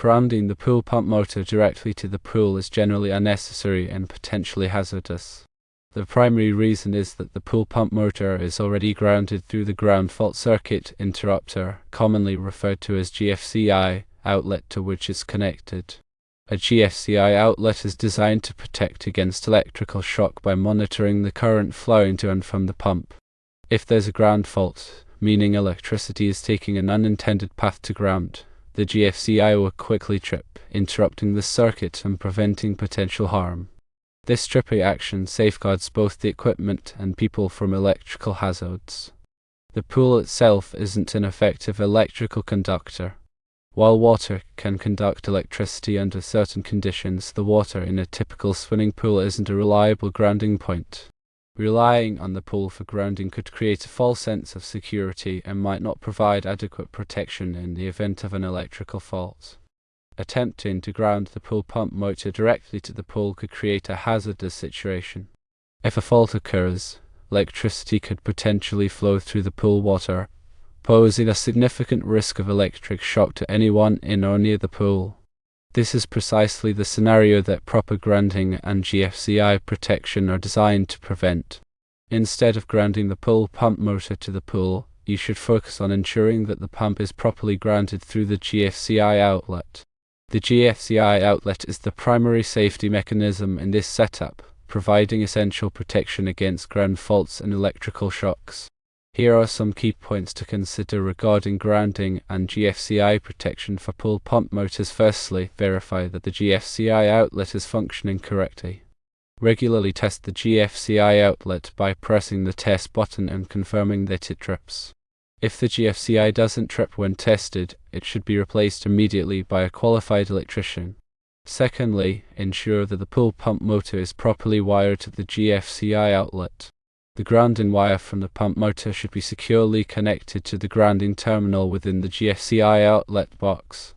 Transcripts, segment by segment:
Grounding the pool pump motor directly to the pool is generally unnecessary and potentially hazardous. The primary reason is that the pool pump motor is already grounded through the ground fault circuit interrupter, commonly referred to as GFCI, outlet to which it's connected. A GFCI outlet is designed to protect against electrical shock by monitoring the current flowing to and from the pump. If there's a ground fault, meaning electricity is taking an unintended path to ground, the GFCI will quickly trip, interrupting the circuit and preventing potential harm. This tripping action safeguards both the equipment and people from electrical hazards. The pool itself isn't an effective electrical conductor. While water can conduct electricity under certain conditions, the water in a typical swimming pool isn't a reliable grounding point. Relying on the pool for grounding could create a false sense of security and might not provide adequate protection in the event of an electrical fault. Attempting to ground the pool pump motor directly to the pool could create a hazardous situation. If a fault occurs, electricity could potentially flow through the pool water, posing a significant risk of electric shock to anyone in or near the pool. This is precisely the scenario that proper grounding and GFCI protection are designed to prevent. Instead of grounding the pool pump motor to the pool, you should focus on ensuring that the pump is properly grounded through the GFCI outlet. The GFCI outlet is the primary safety mechanism in this setup, providing essential protection against ground faults and electrical shocks. Here are some key points to consider regarding grounding and GFCI protection for pool pump motors. Firstly, verify that the GFCI outlet is functioning correctly. Regularly test the GFCI outlet by pressing the test button and confirming that it trips. If the GFCI doesn't trip when tested, it should be replaced immediately by a qualified electrician. Secondly, ensure that the pool pump motor is properly wired to the GFCI outlet. The grounding wire from the pump motor should be securely connected to the grounding terminal within the GFCI outlet box.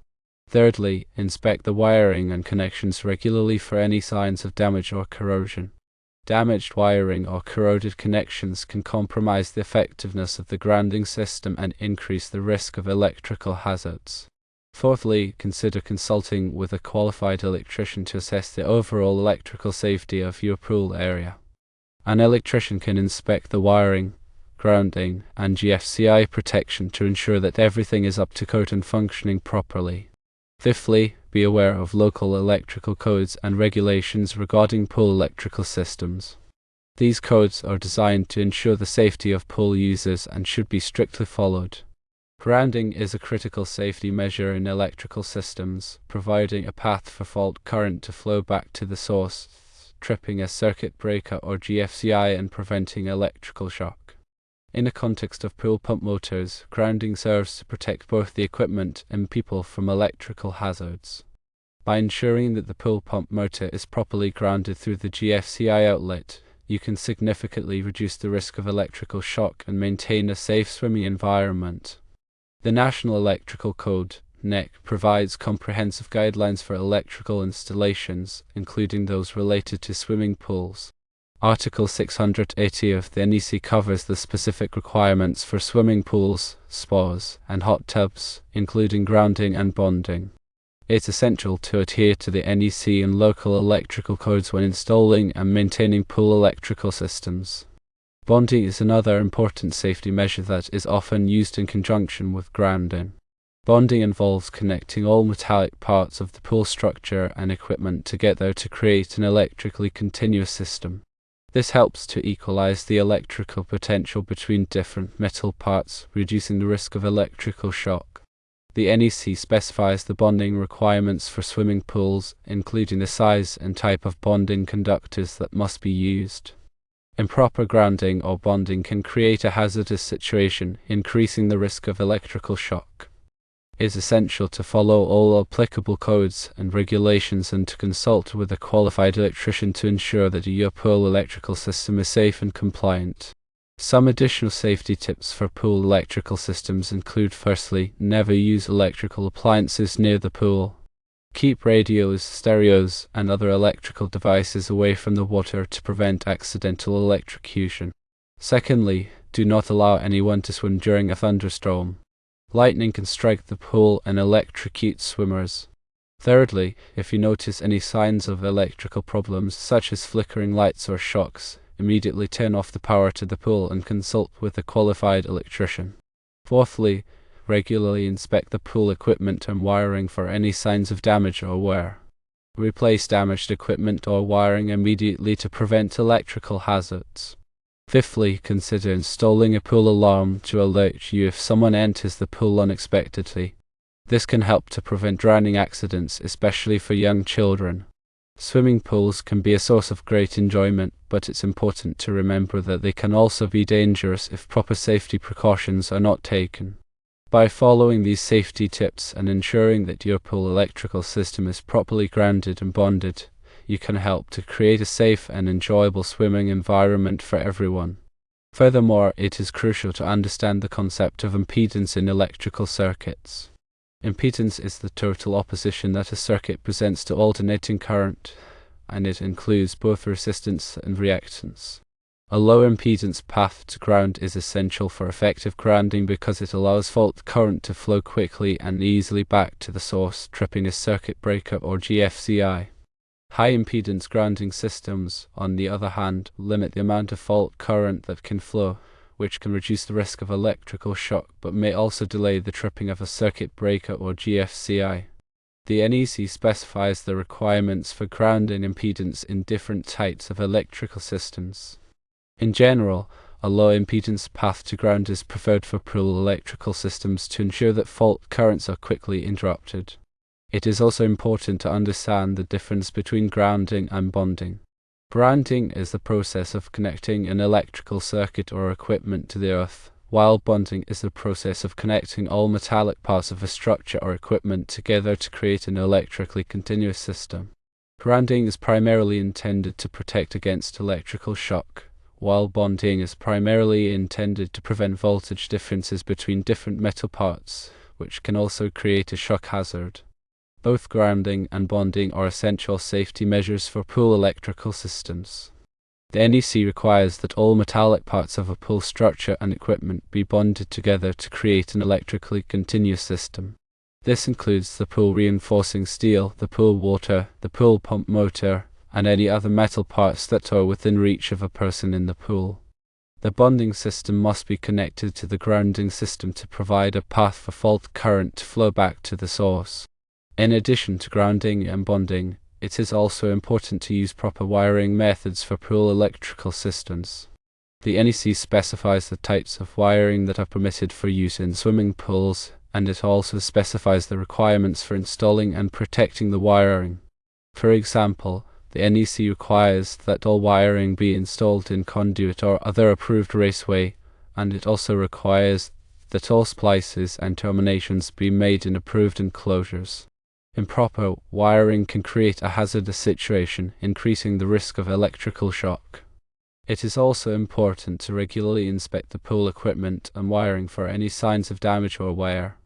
Thirdly, inspect the wiring and connections regularly for any signs of damage or corrosion. Damaged wiring or corroded connections can compromise the effectiveness of the grounding system and increase the risk of electrical hazards. Fourthly, consider consulting with a qualified electrician to assess the overall electrical safety of your pool area. An electrician can inspect the wiring, grounding, and GFCI protection to ensure that everything is up to code and functioning properly. Fifthly, be aware of local electrical codes and regulations regarding pool electrical systems. These codes are designed to ensure the safety of pool users and should be strictly followed. Grounding is a critical safety measure in electrical systems, providing a path for fault current to flow back to the source, tripping a circuit breaker or GFCI and preventing electrical shock. In the context of pool pump motors, grounding serves to protect both the equipment and people from electrical hazards. By ensuring that the pool pump motor is properly grounded through the GFCI outlet, you can significantly reduce the risk of electrical shock and maintain a safe swimming environment. The National Electrical Code (NEC) provides comprehensive guidelines for electrical installations, including those related to swimming pools. Article 680 of the NEC covers the specific requirements for swimming pools, spas, and hot tubs, including grounding and bonding. It's essential to adhere to the NEC and local electrical codes when installing and maintaining pool electrical systems. Bonding is another important safety measure that is often used in conjunction with grounding. Bonding involves connecting all metallic parts of the pool structure and equipment together to create an electrically continuous system. This helps to equalize the electrical potential between different metal parts, reducing the risk of electrical shock. The NEC specifies the bonding requirements for swimming pools, including the size and type of bonding conductors that must be used. Improper grounding or bonding can create a hazardous situation, increasing the risk of electrical shock. It is essential to follow all applicable codes and regulations and to consult with a qualified electrician to ensure that your pool electrical system is safe and compliant. Some additional safety tips for pool electrical systems include: firstly, never use electrical appliances near the pool. Keep radios, stereos, and other electrical devices away from the water to prevent accidental electrocution. Secondly, do not allow anyone to swim during a thunderstorm. Lightning can strike the pool and electrocute swimmers. Thirdly, if you notice any signs of electrical problems such as flickering lights or shocks, immediately turn off the power to the pool and consult with a qualified electrician. Fourthly, regularly inspect the pool equipment and wiring for any signs of damage or wear. Replace damaged equipment or wiring immediately to prevent electrical hazards. Fifthly, consider installing a pool alarm to alert you if someone enters the pool unexpectedly. This can help to prevent drowning accidents, especially for young children. Swimming pools can be a source of great enjoyment, but it's important to remember that they can also be dangerous if proper safety precautions are not taken. By following these safety tips and ensuring that your pool electrical system is properly grounded and bonded, you can help to create a safe and enjoyable swimming environment for everyone. Furthermore, it is crucial to understand the concept of impedance in electrical circuits. Impedance is the total opposition that a circuit presents to alternating current, and it includes both resistance and reactance. A low impedance path to ground is essential for effective grounding because it allows fault current to flow quickly and easily back to the source, tripping a circuit breaker or GFCI. High impedance grounding systems, on the other hand, limit the amount of fault current that can flow, which can reduce the risk of electrical shock but may also delay the tripping of a circuit breaker or GFCI. The NEC specifies the requirements for grounding impedance in different types of electrical systems. In general, a low impedance path to ground is preferred for pool electrical systems to ensure that fault currents are quickly interrupted. It is also important to understand the difference between grounding and bonding. Grounding is the process of connecting an electrical circuit or equipment to the earth, while bonding is the process of connecting all metallic parts of a structure or equipment together to create an electrically continuous system. Grounding is primarily intended to protect against electrical shock, while bonding is primarily intended to prevent voltage differences between different metal parts, which can also create a shock hazard. Both grounding and bonding are essential safety measures for pool electrical systems. The NEC requires that all metallic parts of a pool structure and equipment be bonded together to create an electrically continuous system. This includes the pool reinforcing steel, the pool water, the pool pump motor, and any other metal parts that are within reach of a person in the pool. The bonding system must be connected to the grounding system to provide a path for fault current to flow back to the source. In addition to grounding and bonding, it is also important to use proper wiring methods for pool electrical systems. The NEC specifies the types of wiring that are permitted for use in swimming pools, and it also specifies the requirements for installing and protecting the wiring. For example, the NEC requires that all wiring be installed in conduit or other approved raceway, and it also requires that all splices and terminations be made in approved enclosures. Improper wiring can create a hazardous situation, increasing the risk of electrical shock. It is also important to regularly inspect the pool equipment and wiring for any signs of damage or wear.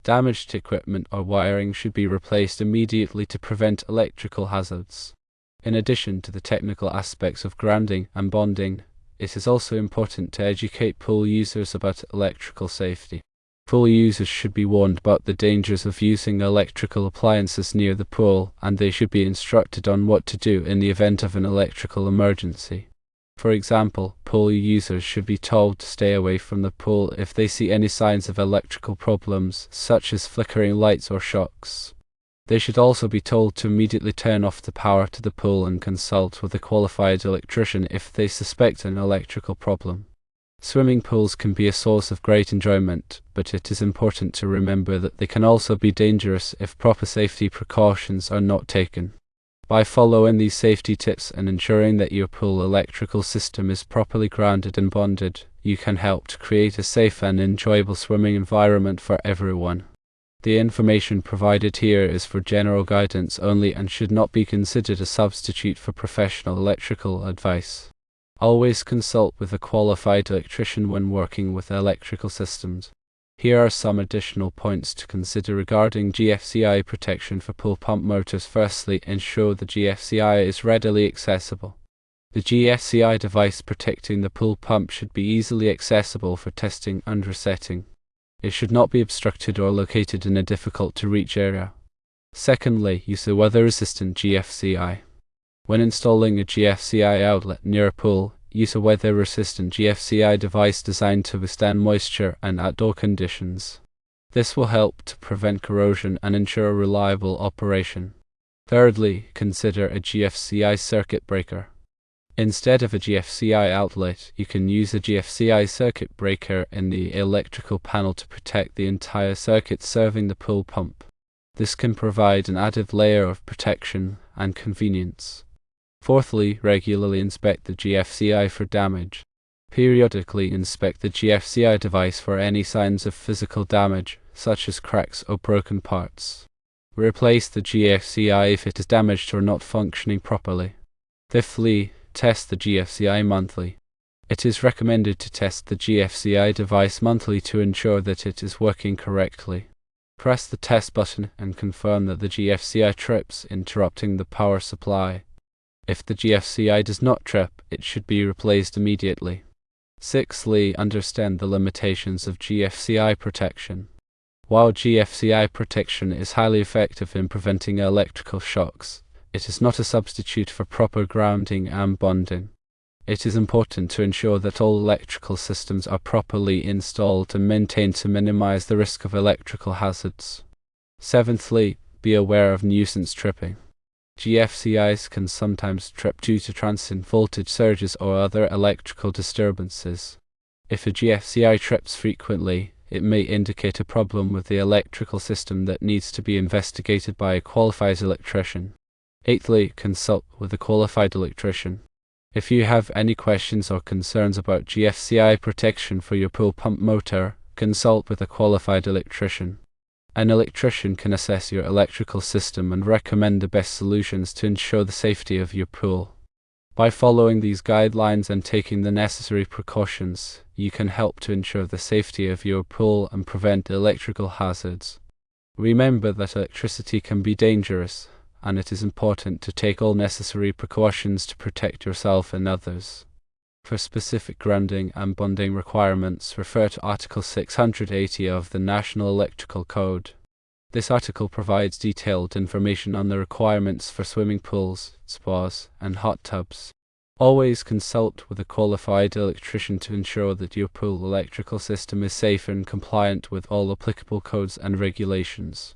Damaged equipment or wiring should be replaced immediately to prevent electrical hazards. In addition to the technical aspects of grounding and bonding, it is also important to educate pool users about electrical safety. Pool users should be warned about the dangers of using electrical appliances near the pool, and they should be instructed on what to do in the event of an electrical emergency. For example, pool users should be told to stay away from the pool if they see any signs of electrical problems, such as flickering lights or shocks. They should also be told to immediately turn off the power to the pool and consult with a qualified electrician if they suspect an electrical problem. Swimming pools can be a source of great enjoyment, but it is important to remember that they can also be dangerous if proper safety precautions are not taken. By following these safety tips and ensuring that your pool electrical system is properly grounded and bonded, you can help to create a safe and enjoyable swimming environment for everyone. The information provided here is for general guidance only and should not be considered a substitute for professional electrical advice. Always consult with a qualified electrician when working with electrical systems. Here are some additional points to consider regarding GFCI protection for pool pump motors. Firstly, ensure the GFCI is readily accessible. The GFCI device protecting the pool pump should be easily accessible for testing and resetting. It should not be obstructed or located in a difficult-to-reach area. Secondly, use a weather-resistant GFCI. When installing a GFCI outlet near a pool, use a weather-resistant GFCI device designed to withstand moisture and outdoor conditions. This will help to prevent corrosion and ensure reliable operation. Thirdly, consider a GFCI circuit breaker. Instead of a GFCI outlet, you can use a GFCI circuit breaker in the electrical panel to protect the entire circuit serving the pool pump. This can provide an added layer of protection and convenience. Fourthly, regularly inspect the GFCI for damage. Periodically inspect the GFCI device for any signs of physical damage, such as cracks or broken parts. Replace the GFCI if it is damaged or not functioning properly. Fifthly, test the GFCI monthly. It is recommended to test the GFCI device monthly to ensure that it is working correctly. Press the test button and confirm that the GFCI trips, interrupting the power supply. If the GFCI does not trip, it should be replaced immediately. Sixthly, understand the limitations of GFCI protection. While GFCI protection is highly effective in preventing electrical shocks, it is not a substitute for proper grounding and bonding. It is important to ensure that all electrical systems are properly installed and maintained to minimize the risk of electrical hazards. Seventhly, be aware of nuisance tripping. GFCIs can sometimes trip due to transient voltage surges or other electrical disturbances. If a GFCI trips frequently, it may indicate a problem with the electrical system that needs to be investigated by a qualified electrician. Eighthly, consult with a qualified electrician. If you have any questions or concerns about GFCI protection for your pool pump motor, consult with a qualified electrician. An electrician can assess your electrical system and recommend the best solutions to ensure the safety of your pool. By following these guidelines and taking the necessary precautions, you can help to ensure the safety of your pool and prevent electrical hazards. Remember that electricity can be dangerous, and it is important to take all necessary precautions to protect yourself and others. For specific grounding and bonding requirements, refer to Article 680 of the National Electrical Code. This article provides detailed information on the requirements for swimming pools, spas, and hot tubs. Always consult with a qualified electrician to ensure that your pool electrical system is safe and compliant with all applicable codes and regulations.